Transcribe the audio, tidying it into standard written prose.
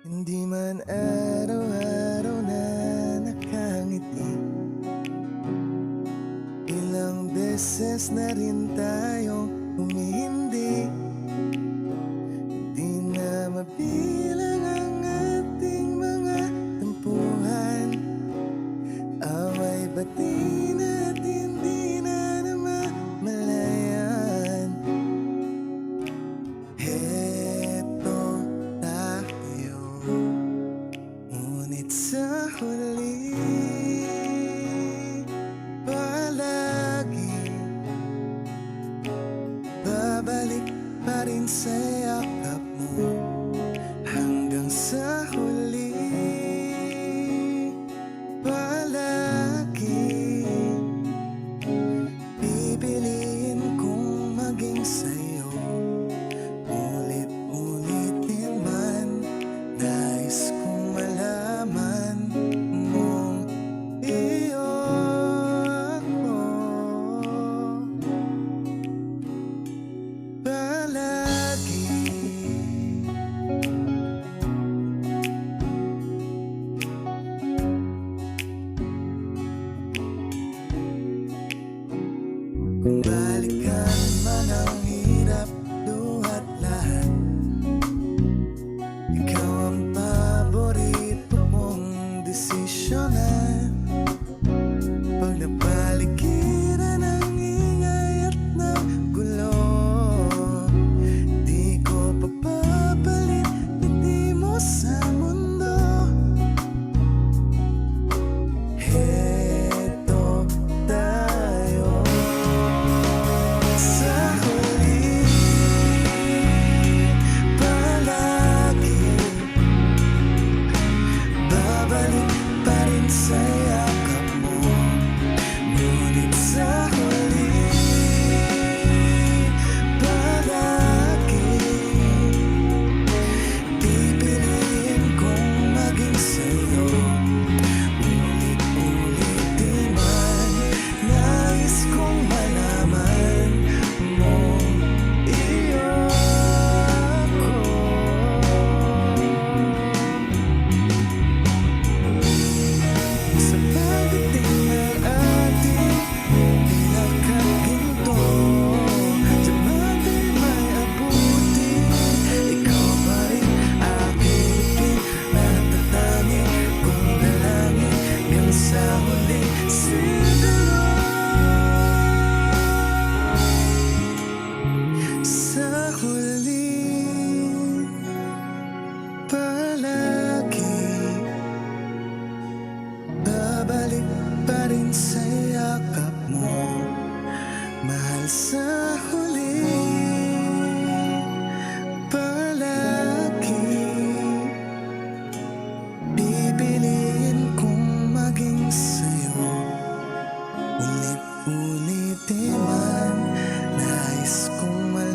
Hindi man araw-araw na nakangiti, ilang beses na rin tayong humihindi. Di na mabilang ang ating mga tampuhan, away bati na't hindi na namamalayan. Heto tayo, ngunit sa huli palagi babalik pa rin sa yakap mo. Hanggang sa huli palagi pipiliin kong maging sa'yo. Ulit-ulitin man, nais kong malaman mong iyo ako palagi. Kung balikan man ang hirap, luhat lahat, ikaw ang paborito kong desisyonan. Pag napaligiran ng ingay at ng gulo, di ko papapalit ngiti mo sa mundo. Heto tayo sa huli palagi, babalik pa rin sa yakap mo. Ngunit sa huli palagi pipiliin kong maging sa'yo. Ulit-ulitin man, nais kong malaman mong iyo ako. Sa pagdating ng ating pinakaginto, diyan di may abuti, ikaw pa rin aking pinatatanging kong dalangin hanggang sa huling siguro. Sa huli palagi babalik pa rin sa yakap mo, mahal. Sa huli palagi pipiliin kong maging sa'yo. Ulit-ulitin man, nais kong malaman